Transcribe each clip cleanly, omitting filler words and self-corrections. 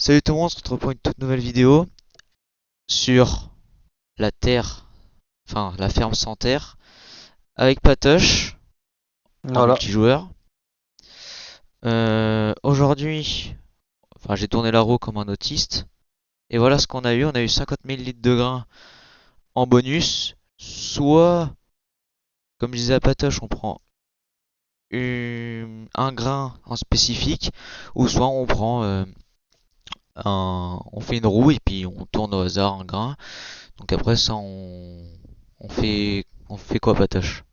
Salut tout le monde, on se retrouve pour une toute nouvelle vidéo sur la terre, enfin la ferme sans terre, avec Patoche en Voilà. multijoueur. Aujourd'hui, enfin j'ai tourné la roue comme un autiste, et voilà ce qu'on a eu. On a eu 50 000 litres de grains en bonus, soit, comme je disais à Patoche, on prend un grain en spécifique, ou soit on prend on fait une roue et puis on tourne au hasard un grain. Donc après ça on fait quoi Patoche?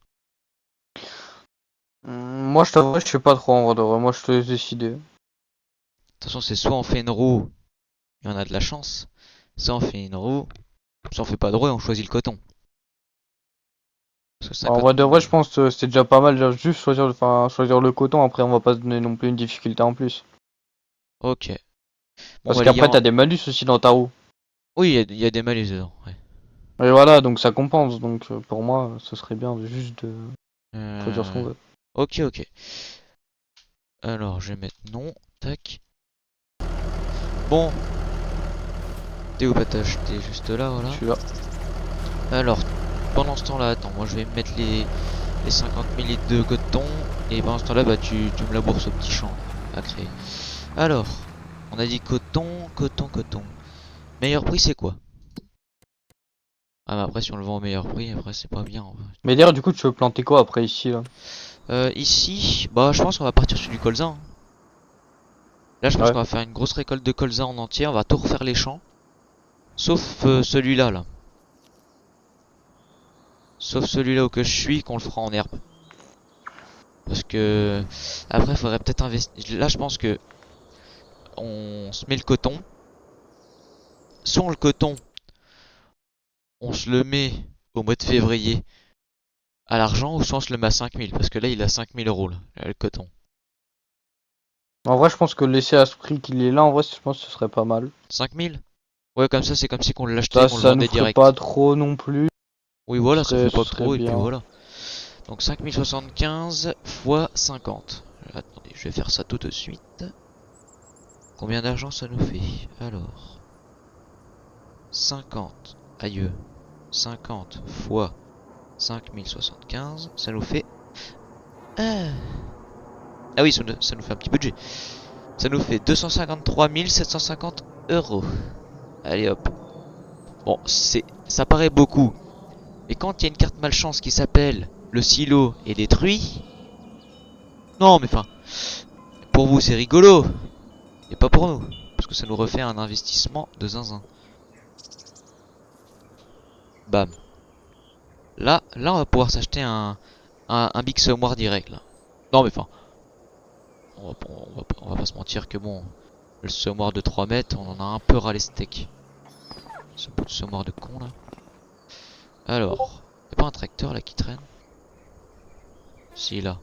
Moi, je t'avoue, je sais pas trop en vrai de vrai. Moi, je te laisse décider. De toute façon c'est soit on fait une roue et on a de la chance, soit on fait une roue, soit on fait pas de roue et on choisit le coton. Parce que En 50 vrai de 000... vrai, je pense que c'est déjà pas mal. Juste choisir, enfin, choisir le coton. Après, on va pas se donner non plus une difficulté en plus. Ok. Bon Parce bah les qu'après, gars, t'as des malus aussi dans ta roue. oui il y a des malus dedans. Ouais. Et voilà, donc ça compense. Donc pour moi, ce serait bien de juste de choisir ce qu'on Euh... veut. Ok. Alors je vais mettre non. Tac. Bon, t'es où Patoche? T'es juste là, Je voilà. suis là. Alors, pendant ce temps-là, attends, moi je vais mettre les 50 000 litres de coton. Et pendant ce temps-là, bah tu me laboures ce petit champ à créer. Alors, on a dit coton. Meilleur prix c'est quoi? Ah mais après si on le vend au meilleur prix, après c'est pas bien en vrai. Mais d'ailleurs, du coup, tu veux planter quoi après ici là? Ici, bah je pense qu'on va partir sur du colza, hein. Là je pense Ouais. qu'on va faire une grosse récolte de colza en entier, on va tout refaire les champs. Sauf celui-là là. Sauf celui-là où que je suis, qu'on le fera en herbe. Parce que après faudrait peut-être investir. Là je pense que on se met le coton. Soit le coton, on se le met au mois de février à l'argent, ou soit on se le met à 5 000. Parce que là il a 5 000 € là, le coton. En vrai, je pense que laisser à ce prix qu'il est là, en vrai, je pense que ce serait pas mal. 5 000. Ouais, comme ça c'est comme si qu'on l'achetait, qu'on le Ça nous vendait ferait pas direct. trop non plus. Oui voilà, ça fait Ce pas serait trop et puis bien. voilà. Donc 5075 fois 50. Attendez, je vais faire ça tout de suite. Combien d'argent ça nous fait? Alors, 50, aïe, 50 fois 5075, ça nous fait... Ah, ah oui, ça nous fait un petit budget. Ça nous fait 253 750 €. Allez hop. Bon, ça paraît beaucoup. Mais quand il y a une carte malchance qui s'appelle le silo est détruit... Non mais enfin, pour vous c'est rigolo. Et pas pour nous. Parce que ça nous refait un investissement de zinzin. Bam. Là on va pouvoir s'acheter un Big Semoir direct là. Non mais enfin, on va pas se mentir que bon, le semoir de 3 mètres, on en a un peu ras les steaks. Ce bout de semoir de con là. Alors, y'a pas un tracteur là qui traîne? Si là.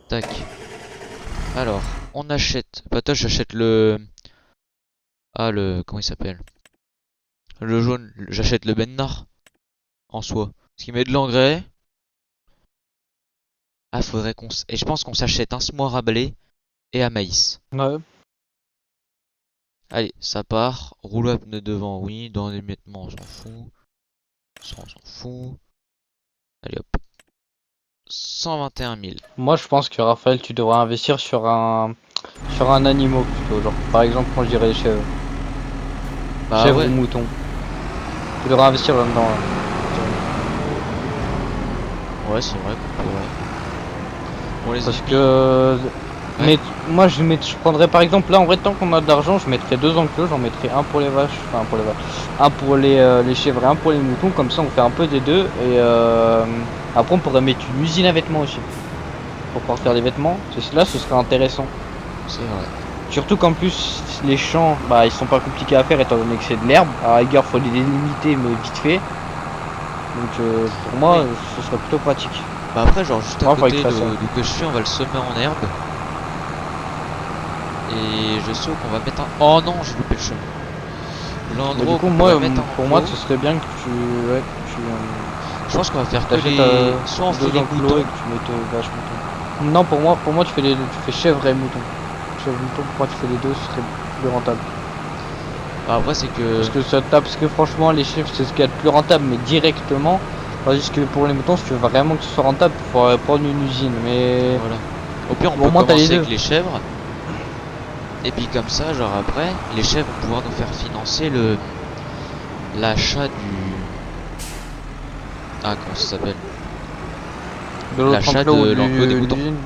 Tac. Alors, on achète. Bah toi j'achète le... Ah le... Comment il s'appelle? Le jaune. J'achète le Bennar en soi. Ce qui met de l'engrais. Ah faudrait qu'on... Et je pense qu'on s'achète un semoir à blé et à maïs. Ouais. Allez, ça part. Rouleau à pneus devant, oui. Dans les l'émiettement, on s'en fout. Ça, on s'en fout. Allez hop. 121 000. Moi, je pense que Raphaël, tu devrais investir sur un animal plutôt. Genre, par exemple, moi, je dirais chèvre, Bah chèvre ou ouais. mouton. Tu devrais investir là-dedans. Là. Ouais, c'est vrai qu'on pourrait. Bon, les Parce ennemis. que, Ouais. mais moi, je prendrais par exemple là, en vrai, tant qu'on a de l'argent, je mettrais deux enclos. J'en mettrais un pour les vaches, enfin pour les vaches, un pour les chèvres et un pour les moutons. Comme ça, on fait un peu des deux. Et après, on pourrait mettre une usine à vêtements aussi pour pouvoir faire des vêtements. Là, ce serait intéressant. C'est vrai. Surtout qu'en plus, les champs, bah, ils sont pas compliqués à faire étant donné que c'est de l'herbe. À la rigueur, faut les délimiter, mais vite fait. Donc, pour moi, Oui. ce serait plutôt pratique. Bah après, genre juste à Moi, il faudrait que je côté fasse ça. d'où que je suis, on va le semer en herbe. Et je sais qu'on va mettre un... Oh non, j'ai loupé le chemin. Mais du L'endroit coup, qu'on pourrait moi, mettre un pour moi, enclos. ce serait bien que ouais, Je pense qu'on va faire que t'achètes les... Soit on fait deux les enclos et moutons. que tu mettes vache mouton. Non, pour moi, tu fais chèvre et mouton. chèvre mouton, pour moi tu fais les deux, ce serait plus rentable. Bah, après, c'est que. Parce que ça tape, parce que franchement les chèvres c'est ce qu'il y a de plus rentable, mais directement. Tandis que pour les moutons, si tu veux vraiment que ce soit rentable, il faudrait prendre une usine, mais... Voilà. Au pire, on Bon, au peut moins, t'as les commencer deux. avec les chèvres. Et puis, comme ça, genre après, les chèvres vont pouvoir nous faire financer l'achat du. Ah, comment ça s'appelle? De l'autre L'achat enclos de ou l'enclos des moutons. l'usine.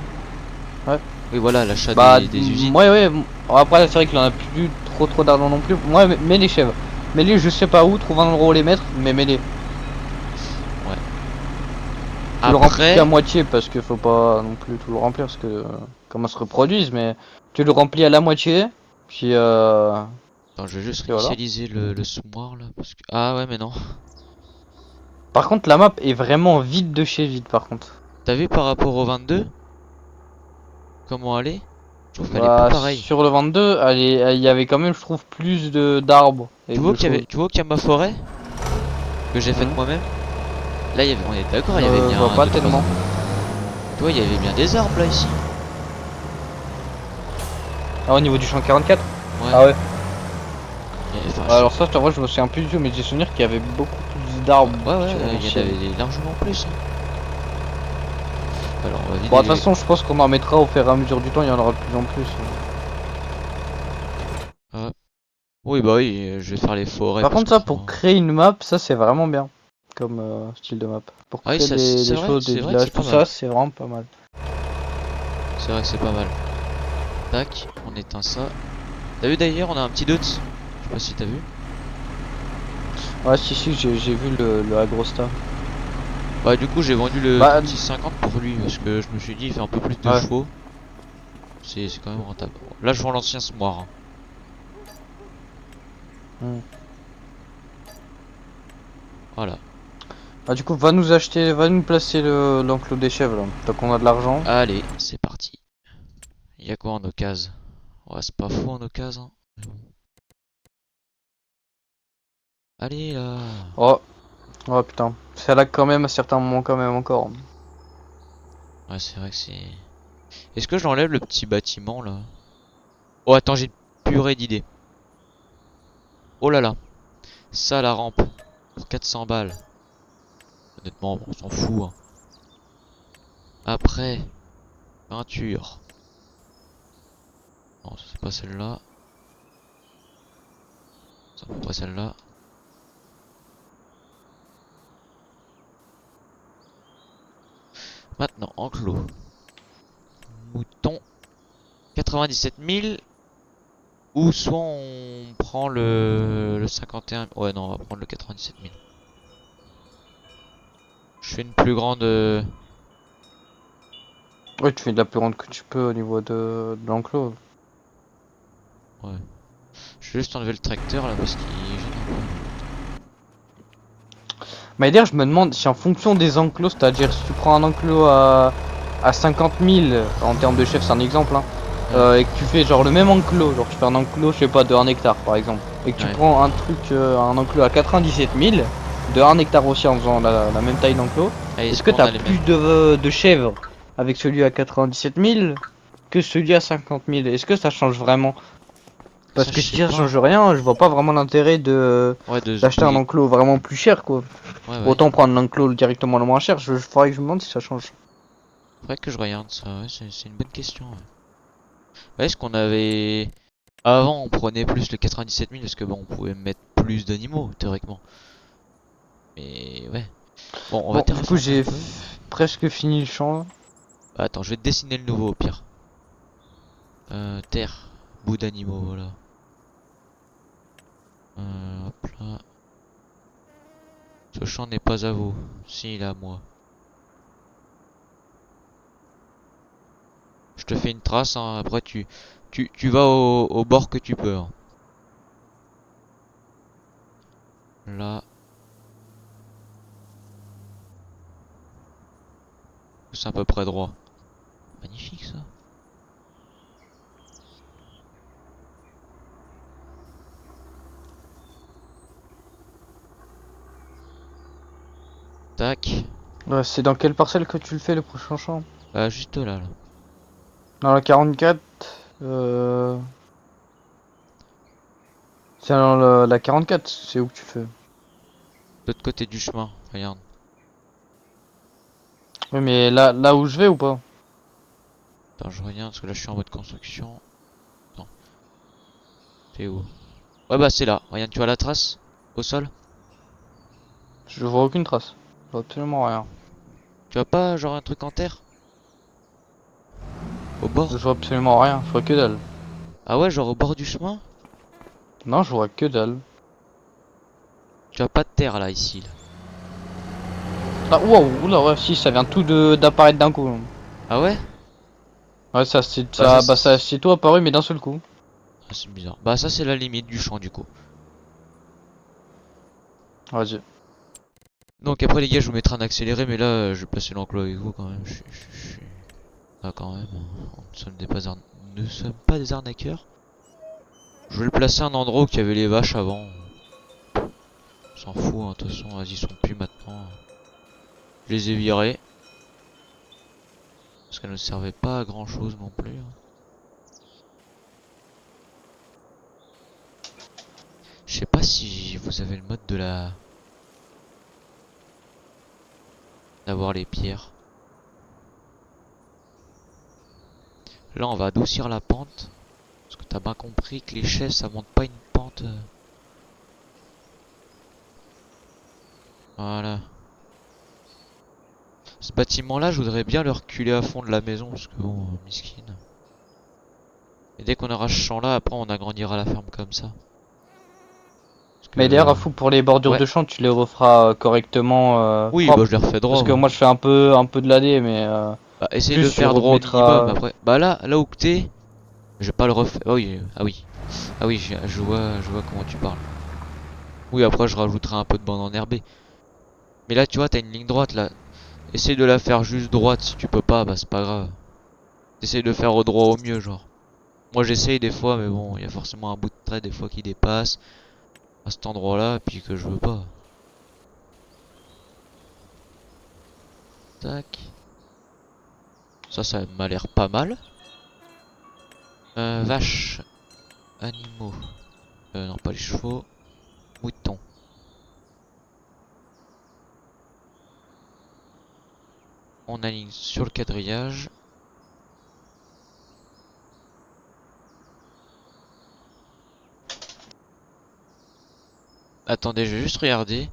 Oui, voilà, l'achat Bah, des usines. ouais. Après, c'est vrai qu'il en a plus trop d'argent non plus. Moi, mets les chèvres. Mets-les, je sais pas où, trouve un endroit où les mettre, mais mets-les. Ouais. Tu le remplis Après, qu'à moitié parce que faut pas non plus tout le remplir parce que comment se reproduisent, mais tu le remplis à la moitié, puis attends, je vais juste et voilà. initialiser le sous-moire là. Parce que. Ah, ouais, mais non. Par contre, la map est vraiment vide de chez vide par contre. T'as vu par rapport au 22? Comment elle est? Je trouve qu'elle est pas Bah, pareille. sur le 22, il y avait quand même, je trouve, plus de d'arbres et de choses. Tu vois qu'il y a ma forêt? Que j'ai faite Hmm. moi-même? Là, on est d'accord, il y avait Je bien vois pas 2, 3 tellement. arbres. Tu vois, il y avait bien des arbres là ici. Ah, au niveau du champ 44? Ouais. Ah ouais. Enfin, Ouais, alors ça, en vrai, je me souviens plus du tout, mais j'ai souvenir qu'il y avait beaucoup plus d'arbres ouais, sur il y en l'ancienne. avait largement plus, hein. Alors, on va Bon, de toute vider. façon, je pense qu'on en mettra au fur et à mesure du temps, il y en aura de plus en plus. Ah. Oui, bah oui, je vais faire les forêts Par parce contre, que ça, pour sinon. créer une map, ça, c'est vraiment bien comme style de map. Pour Ah oui, créer ça, c'est des vrai, choses, des c'est vrai que villages, c'est pas tout mal. ça, c'est vraiment pas mal. C'est vrai que c'est pas mal. Tac, on éteint ça. T'as vu d'ailleurs, on a un petit doute. Je sais pas si t'as vu. Ouais, si, j'ai vu le Agrosta. Bah, du coup, j'ai vendu le Bah, 3650 pour lui parce que je me suis dit, il fait un peu plus de ouais. chevaux. C'est quand même rentable. Là, je vends l'ancien Smoir, hein. Hmm. Voilà. Bah, du coup, va nous placer l'enclos des chèvres, là, tant qu'on a de l'argent. Allez, c'est parti. Il y a quoi en occasion? Ouais, c'est pas fou en occasion, hein. Mais bon. Allez là. Oh, oh putain. Ça lag quand même à certains moments, quand même, encore. Ouais, c'est vrai que c'est. Est-ce que j'enlève le petit bâtiment là? Oh, attends, j'ai une purée d'idées. Oh là là. Ça, la rampe. Pour 400 balles. Honnêtement, bon, on s'en fout, hein. Après, peinture. Non, c'est pas celle-là. C'est à peu près celle-là. Maintenant, enclos. Mouton. 97 000. Ou soit on prend le 51. Ouais, non, on va prendre le 97 000. Je fais une plus grande. Ouais, tu fais de la plus grande que tu peux au niveau de l'enclos. Ouais. Je vais juste enlever le tracteur là parce qu'il gêne un peu. Mais d'ailleurs, je me demande si en fonction des enclos, c'est-à-dire si tu prends un enclos à 50 000 en termes de chef, c'est un exemple, hein, Ouais, et que tu fais genre le même enclos, genre tu fais un enclos, je sais pas, de 1 hectare par exemple, et que tu ouais. prends un truc, un enclos à 97 000, de 1 hectare aussi en faisant la même taille d'enclos, Allez, est-ce est-ce que qu'on t'as a les plus mêmes? de chèvres avec celui à 97 000 que celui à 50 000? Est-ce que ça change vraiment? Ça, Parce je que si sais ça pas, hein. change rien, je vois pas vraiment l'intérêt de Ouais, de se d'acheter un bouiller. enclos vraiment plus cher quoi. Ouais, ouais. Autant prendre l'enclos directement le moins cher, je faudrait que je me demande si ça change. Faudrait que je regarde ça. Ouais, c'est une bonne question. Ouais. Ouais, est-ce qu'on avait. Avant, on prenait plus le 97 000 parce que bon, on pouvait mettre plus d'animaux, théoriquement. Mais ouais. Bon, on va Bon, du coup terraformer un j'ai peu. presque fini le champ. Attends, je vais te dessiner le nouveau au pire. Terre. Bout d'animaux, voilà. Hop là. Ce champ n'est pas à vous. Si, il est à moi. Je te fais une trace, hein. Après tu vas au bord que tu peux, hein. Là, c'est à peu près droit. Magnifique ça. Tac. C'est dans quelle parcelle que tu le fais le prochain champ? Juste là, là. Dans la 44. Euh... C'est dans la 44, c'est où que tu fais? De l'autre côté du chemin, regarde. Oui, mais là où je vais ou pas? Attends, je regarde parce que là je suis en mode construction. Attends, t'es où? Ouais, bah c'est là. Regarde, tu vois la trace? Au sol? Je vois aucune trace. Je vois absolument rien. Tu vois pas genre un truc en terre? Au Je bord? vois absolument rien, je vois que dalle. Ah ouais, genre au bord du chemin? Non, je vois que dalle. Tu as pas de terre là, ici. Là. Ah, wow, oula, ouais, si, ça vient tout d'apparaître d'un coup. Ah ouais? Ouais, Bah ça, ça c'est tout apparu, mais d'un seul coup. ah, c'est bizarre. Bah ça c'est la limite du champ du coup. Vas-y. Donc après les gars, je vous mettrai un accéléré, mais là je vais placer l'enclos avec vous quand même. Ah quand même, hein. Nous ne sommes pas des arnaqueurs. Je vais le placer à un endroit où il y avait les vaches avant. On s'en fout, hein. De toute façon, vas-y, ils sont plus maintenant. Je les ai virés. Parce qu'elles ne servaient pas à grand chose non plus, hein. Je sais pas si vous avez le mode de la... d'avoir les pierres. Là, on va adoucir la pente. Parce que t'as bien compris que les chaises, ça monte pas une pente. Voilà. Ce bâtiment-là, je voudrais bien le reculer à fond de la maison. Parce que bon, miskin. Et dès qu'on aura ce champ-là, après, on agrandira la ferme comme ça. Parce Mais d'ailleurs, à que... fou pour les bordures Ouais. de champ, tu les referas correctement Oui, bah propres. je les refais droit, Parce que ouais. moi, je fais un peu de l'AD, mais Bah, essaye de le plus tu faire droit au minimum. remettras. Après, bah là où que t'es, je vais pas le refaire. Oh, oui, ah oui. Ah oui, je vois comment tu parles. Oui, après, je rajouterai un peu de bande enherbée. Mais là, tu vois, t'as une ligne droite, là. Essaye de la faire juste droite. Si tu peux pas, bah c'est pas grave. Essaye de faire au droit au mieux, genre. Moi, j'essaye des fois, mais bon, il y a forcément un bout de trait des fois qui dépasse à cet endroit-là, et puis que je veux pas. Tac. Ça m'a l'air pas mal. Vache. Animaux. Non, pas les chevaux. Moutons. On aligne sur le quadrillage. Attendez, je vais juste regarder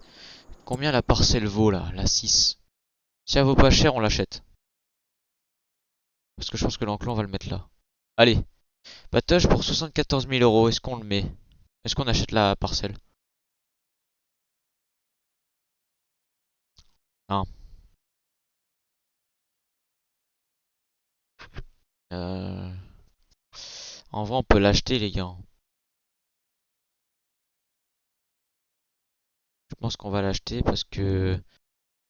combien la parcelle vaut là, la 6. Si elle vaut pas cher, on l'achète. Parce que je pense que l'enclos, on va le mettre là. Allez, patoche pour 74 000 euros, est-ce qu'on le met? Est-ce qu'on achète la parcelle? Hein. Euh... En vrai, on peut l'acheter, les gars. Je pense qu'on va l'acheter parce que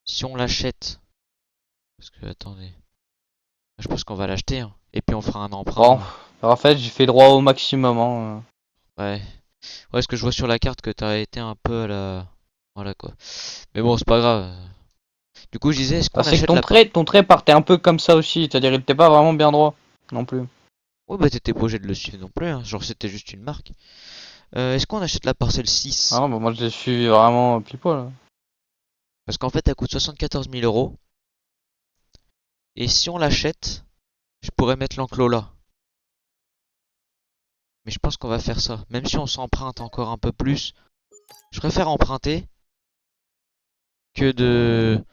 si on l'achète, parce que attendez, je pense qu'on va l'acheter, hein. Et puis on fera un Bon, emprunt. en fait, j'ai fait droit au maximum. Hein. Ouais, ouais, ce que je vois sur la carte que t'as été un peu à la, voilà quoi. Mais bon, c'est pas grave. Du coup, je disais, est-ce Bah, qu'on c'est que achète la part? ton trait partait un peu comme ça aussi, c'est-à-dire il était pas vraiment bien droit non plus. Ouais, bah t'étais pas obligé de le suivre non plus, hein. Genre c'était juste une marque. Est-ce qu'on achète la parcelle Ah 6? non, bah moi je l'ai suivi vraiment pile poil. Parce qu'en fait, elle coûte 74 000 euros. Et si on l'achète, je pourrais mettre l'enclos là. Mais je pense qu'on va faire ça. Même si on s'emprunte encore un peu plus, je préfère emprunter que de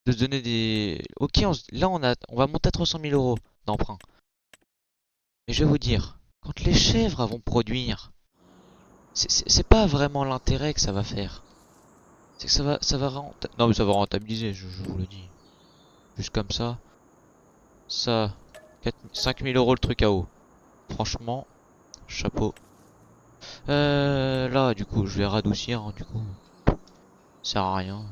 donner des... Ok, là on va monter à 300 000 euros d'emprunt. Mais je vais vous dire, quand les chèvres vont produire, c'est pas vraiment l'intérêt que ça va faire. C'est que non mais ça va rentabiliser, je vous le dis. Juste comme ça. Ça, 5 000 euros le truc à eau. Franchement, chapeau. Là, du coup, je vais radoucir, hein, du coup. Ça sert à rien.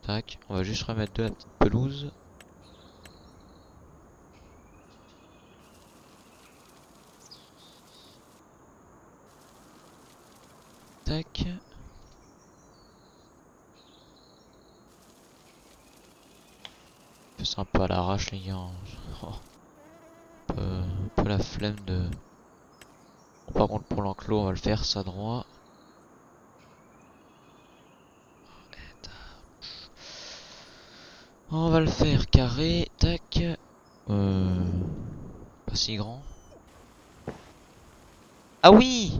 Tac, on va juste remettre de la petite pelouse. Tac. fait ça un peu à l'arrache, les gars. Oh, un peu la flemme de... Bon, par contre, pour l'enclos, on va le faire ça droit. On va le faire carré, tac. Pas si grand. Ah oui!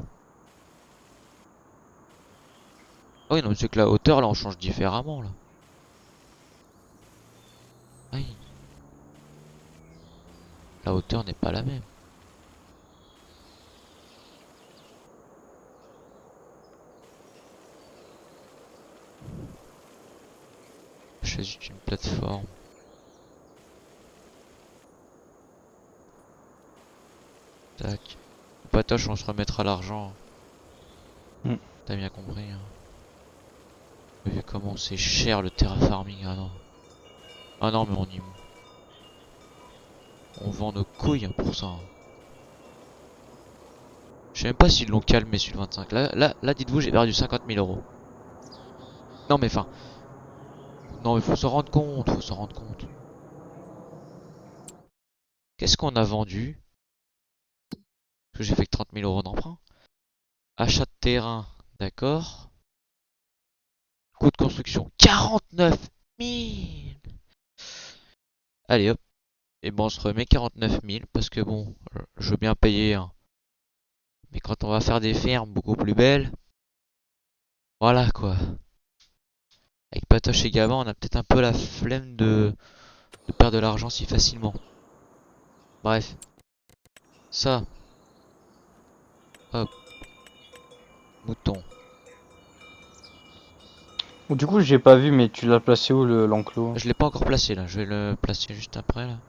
Ah oui, non, c'est que la hauteur, là, on change différemment, là. Aïe. La hauteur n'est pas la même. Je choisis une plateforme. Tac. Patoche, on se remettra l'argent. Hmm. T'as bien compris, hein. Vu comment c'est cher le terraforming, ah non. Ah non, mais on vend nos couilles hein, pour ça, hein. Je sais même pas s'ils l'ont calmé sur le 25. Là, dites-vous, j'ai perdu 50 000 euros. Non, mais enfin. Non, mais faut s'en rendre compte, faut s'en rendre compte. Qu'est-ce qu'on a vendu? Parce que j'ai fait que 30 000 euros d'emprunt. Achat de terrain, d'accord. Coût de construction, 49 000. Allez hop. Et bon, on se remet 49 000 parce que bon, je veux bien payer, hein. Mais quand on va faire des fermes beaucoup plus belles, voilà quoi. Avec Patoche et Gavin, on a peut-être un peu la flemme de perdre de l'argent si facilement. Bref, ça, hop, mouton. Du coup, j'ai pas vu, mais tu l'as placé où l'enclos? Je l'ai pas encore placé là, je vais le placer juste après là.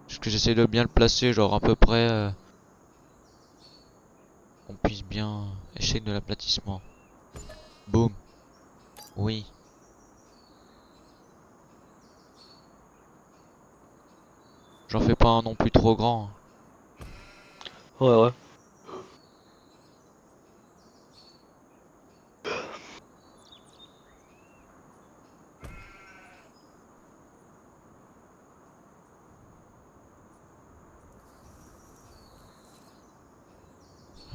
Parce que j'essaie de bien le placer, genre à peu près, qu'on puisse bien échec de l'aplatissement. Boum, oui. J'en fais pas un non plus trop grand, hein. Ouais, ouais.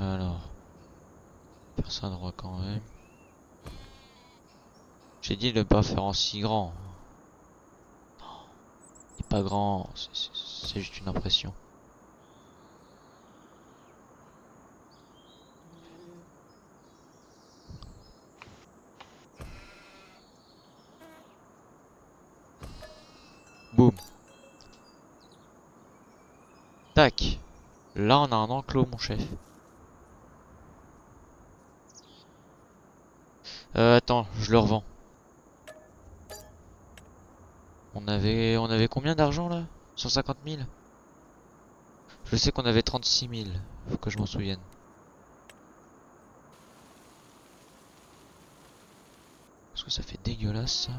Alors, faire ça droit quand même. J'ai dit de ne pas faire en si grand. Il est pas grand, c'est juste une impression. Boum, tac. Là, on a un enclos, mon chef. Attends, je le revends. On avait combien d'argent là? 150 000? Je sais qu'on avait 36 000. Faut que je m'en souvienne. Parce que ça fait dégueulasse ça là.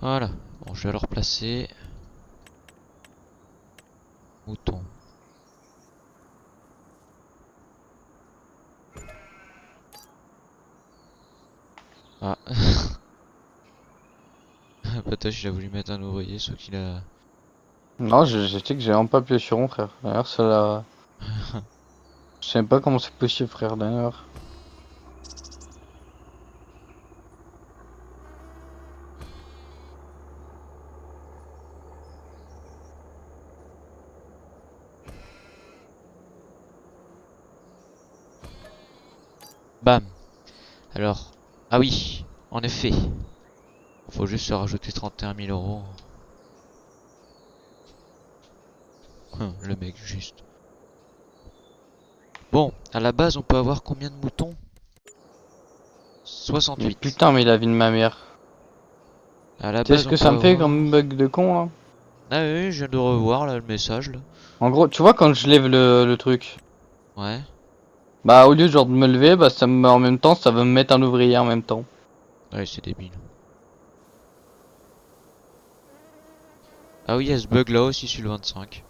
Voilà. Bon, je vais le replacer. Mouton. Ah. Patoche il a voulu mettre un ouvrier, sauf qu'il a... Non, je sais que j'ai un pas appuyé sur rond, frère. D'ailleurs, ça l'a. Je sais même pas comment c'est possible, frère, d'ailleurs. Bam. Alors. Ah oui. En effet. Faut juste se rajouter 31 000 euros. Le mec, juste. Bon, à la base, on peut avoir combien de moutons? Mais 68. putain, mais la vie de ma mère. À la Tu sais ce base, on que peut ça me fait avoir... comme bug de con, là? Ah oui, je viens de revoir là le message là. En gros, tu vois, quand je lève le truc, Ouais. bah, au lieu genre de me lever, bah, ça me, en même temps, ça va me mettre un ouvrier en même temps. Ouais, c'est débile. Ah oui, il y a ce bug là aussi sur le 25.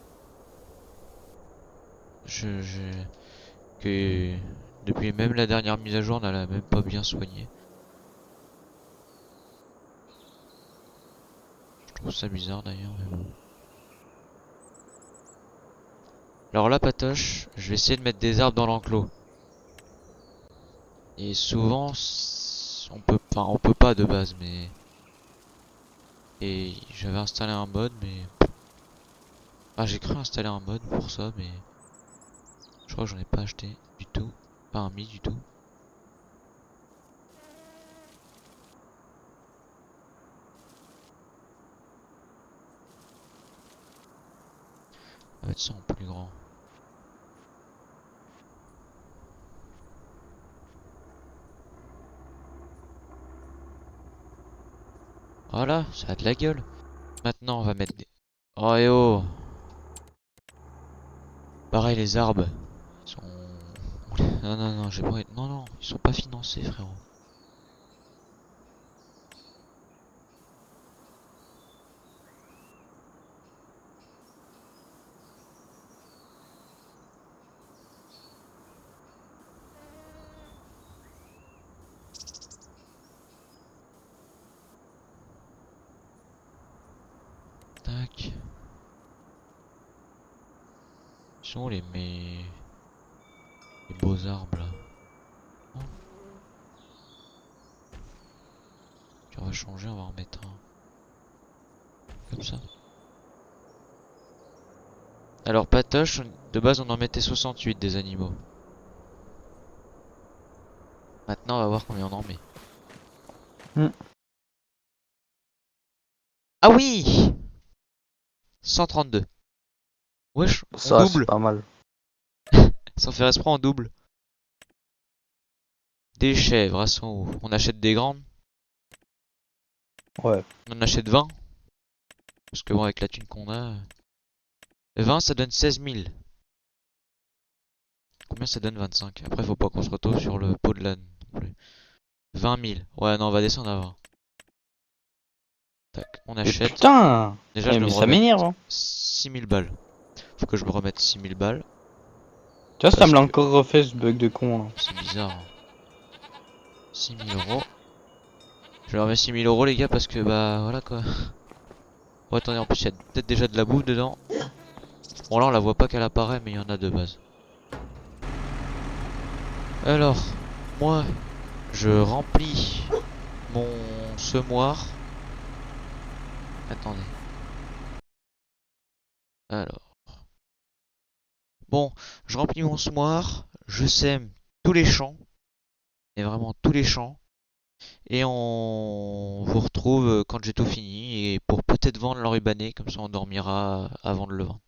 Que depuis même la dernière mise à jour, on l'a même pas bien soigné. Je trouve ça bizarre d'ailleurs, mais bon. Alors là, Patoche, je vais essayer de mettre des arbres dans l'enclos. Et souvent, on peut pas de base, mais... Et j'avais installé un mode, mais... Ah, j'ai cru installer un mode pour ça, mais... Je crois que j'en ai pas acheté du tout. Pas mis du tout. On va mettre ça en plus grand. Voilà, ça a de la gueule. Maintenant, on va mettre des... Oh et oh! Pareil, les arbres. Ils sont... Non, non, non, j'ai pas... Non, non, ils sont pas financés, frérot. Tac. Ils sont où les beaux arbres, là? Oh. Puis on va changer, on va en mettre un. Comme ça. Alors, Patoche, de base, on en mettait 68 des animaux. Maintenant, on va voir combien on en met. Ah oui! 132. Wesh, on Ça, c'est double. pas mal. Sans faire exprès, on double. Des chèvres, elles sont où? On achète des grandes. Ouais. On en achète 20. Parce que bon, avec la thune qu'on a... 20, ça donne 16 000. Combien ça donne 25? Après, faut pas qu'on se retrouve sur le pot de l'âne non plus. 20 000. Ouais, non, on va descendre à 20. Tac, on Mais achète. putain! Déjà, je Mais me ça remets m'énerve, hein. 6 000 balles. Faut que je me remette 6 000 balles. Tu vois, ça Parce me l'a que encore refait ce bug de con là. c'est bizarre. Hein. 6 000 euros. Je leur mets 6 000 euros, les gars, parce que bah voilà quoi. Oh, attendez, en plus, il y a peut-être déjà de la bouffe dedans. Bon, là, on la voit pas qu'elle apparaît, mais il y en a de base. Alors, moi, je remplis mon semoir. Attendez. Alors. Bon, je remplis mon semoir. Je sème tous les champs. Et vraiment tous les champs. Et on vous retrouve quand j'ai tout fini. Et pour peut-être vendre l'enrubané. Comme ça, on dormira avant de le vendre.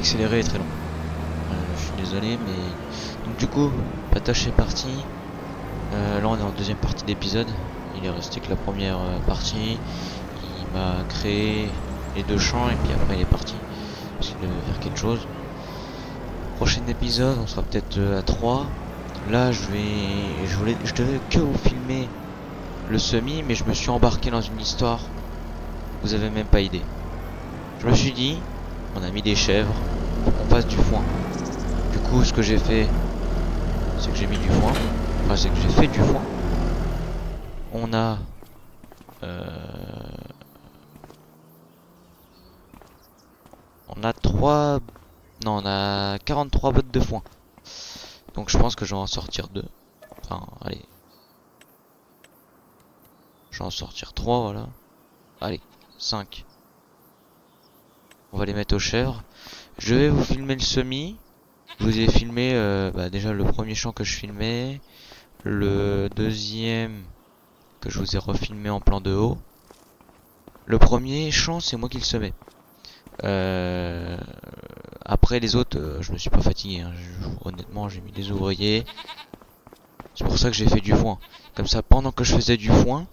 l'accéléré est très long. Je suis désolé, mais... Donc du coup, Patoche est parti. Là on est en deuxième partie d'épisode. Il est resté que la première partie. Il m'a créé les 2 champs et puis après il est parti. Parce qu'il devait faire quelque chose. Prochain épisode, on sera peut-être à 3. Là je devais que vous filmer le semis, mais je me suis embarqué dans une histoire. Vous avez même pas idée. Je me suis dit, on a mis des chèvres, faut qu'on fasse du foin. Du coup, ce que j'ai fait, c'est que j'ai mis du foin. Enfin, c'est que j'ai fait du foin. On a... on a 3... Non, on a 43 bottes de foin. Donc je pense que je vais en sortir 2. Enfin, allez. Je vais en sortir 3, voilà. Allez, 5. On va les mettre aux chèvres. Je vais vous filmer le semis. Je vous ai filmé déjà le premier champ que je filmais. Le deuxième que je vous ai refilmé en plan de haut. Le premier champ, c'est moi qui le semais. Après les autres, je me suis pas fatigué. Hein. Honnêtement, j'ai mis des ouvriers. C'est pour ça que j'ai fait du foin. Comme ça, pendant que je faisais du foin,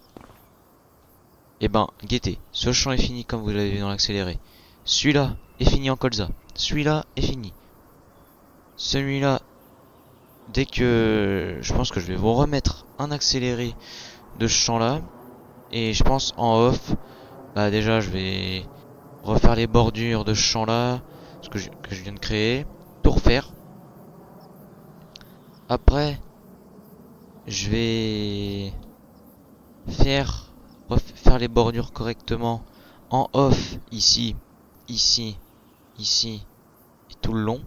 et ben, guettez. Ce champ est fini comme vous l'avez vu dans l'accéléré. Celui-là est fini en colza. Celui-là est fini. Celui-là, dès que... Je pense que je vais vous remettre un accéléré de ce champ-là. Et je pense en off, bah déjà je vais refaire les bordures de ce champ-là, ce que je viens de créer. Tout refaire. Après, je vais refaire les bordures correctement en off, ici, ici, ici, et tout le long.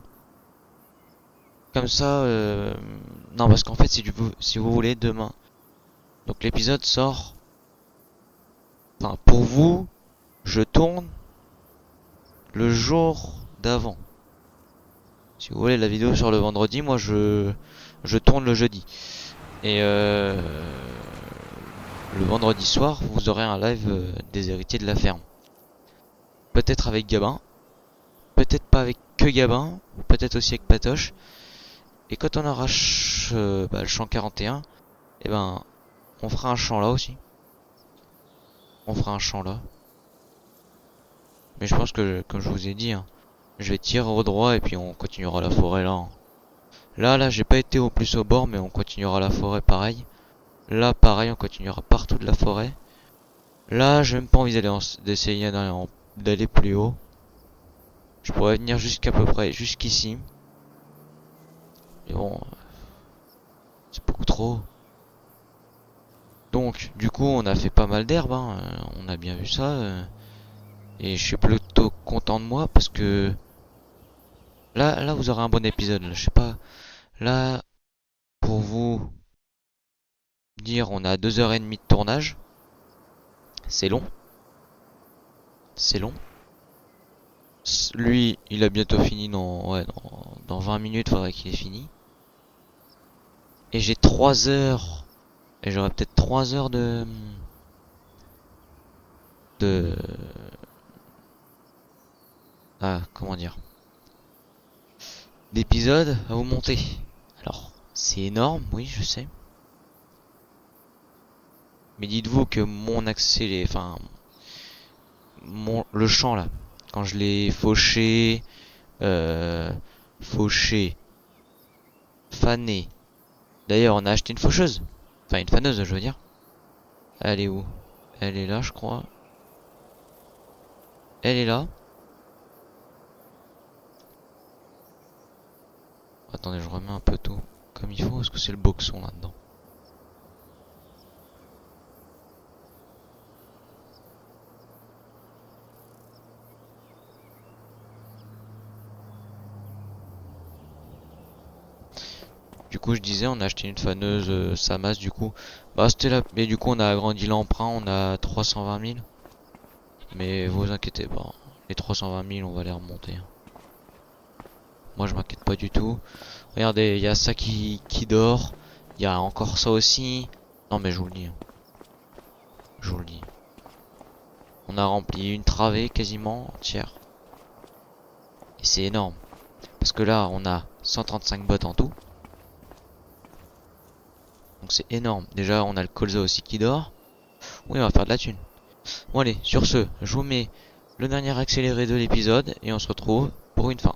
Comme ça, non, parce qu'en fait, si vous voulez, demain. Donc l'épisode sort. Enfin, pour vous, je tourne le jour d'avant. Si vous voulez la vidéo sur le vendredi, moi je tourne le jeudi. Et le vendredi soir, vous aurez un live des héritiers de la ferme. Peut-être avec Gabin, peut-être pas avec que Gabin, peut-être aussi avec Patoche. Et quand on aura le champ 41, et ben on fera un champ là aussi. On fera un champ là. Mais je pense que, comme je vous ai dit, hein, je vais tirer au droit et puis on continuera la forêt là. Hein. Là, j'ai pas été au plus au bord, mais on continuera la forêt pareil. Là, pareil, on continuera partout de la forêt. Là, j'ai même pas envie d'essayer d'aller plus haut. Je pourrais venir jusqu'à peu près jusqu'ici. Mais bon, c'est beaucoup trop. Donc, du coup, on a fait pas mal d'herbe. Hein. On a bien vu ça. Et je suis plutôt content de moi parce que là, vous aurez un bon épisode. Là. Je sais pas. Là, pour vous dire, on a 2h30 de tournage. C'est long. C'est long. Lui, il a bientôt fini dans 20 minutes, faudrait qu'il ait fini. Et j'ai 3 heures. Et j'aurai peut-être 3 heures de... Ah, comment dire, d'épisodes à vous monter. Alors, c'est énorme, oui, je sais. Mais dites-vous que mon accéléré, enfin, le champ là, quand je l'ai fauché, fauché, fané. D'ailleurs, on a acheté une faucheuse. Enfin, une faneuse, je veux dire. Elle est où? Elle est là, je crois. Elle est là. Attendez, je remets un peu tout comme il faut, parce que c'est le boxon là-dedans. Du coup, je disais, on a acheté une faneuse Samas, du coup. Bah, c'était là. Mais du coup, on a agrandi l'emprunt, on a 320 000. Mais vous inquiétez pas. Les 320 000, on va les remonter. Moi, je m'inquiète pas du tout. Regardez, il y a ça qui dort. Il y a encore ça aussi. Non, mais je vous le dis. Je vous le dis. On a rempli une travée quasiment entière. Et c'est énorme. Parce que là, on a 135 bots en tout. Donc c'est énorme. Déjà, on a le colza aussi qui dort. Oui, on va faire de la thune. Bon allez, sur ce, je vous mets le dernier accéléré de l'épisode et on se retrouve pour une fin.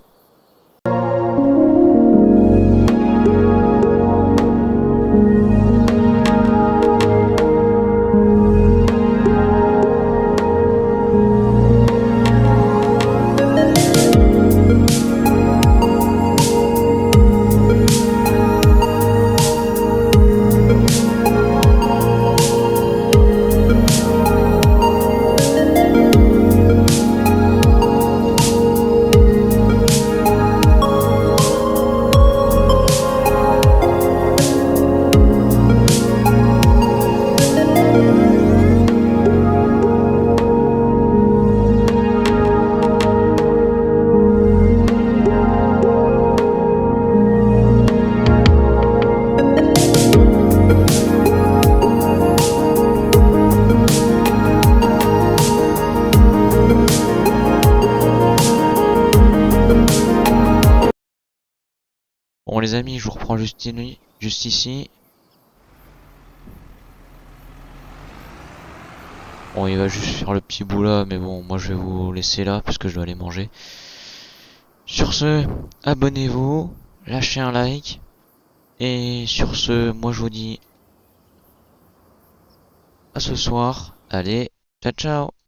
Bon les amis, je vous reprends juste ici. Bon, il va juste faire le petit bout là, mais bon, moi je vais vous laisser là parce que je dois aller manger. Sur ce, abonnez-vous, lâchez un like. Et sur ce, moi je vous dis à ce soir. Allez, ciao ciao.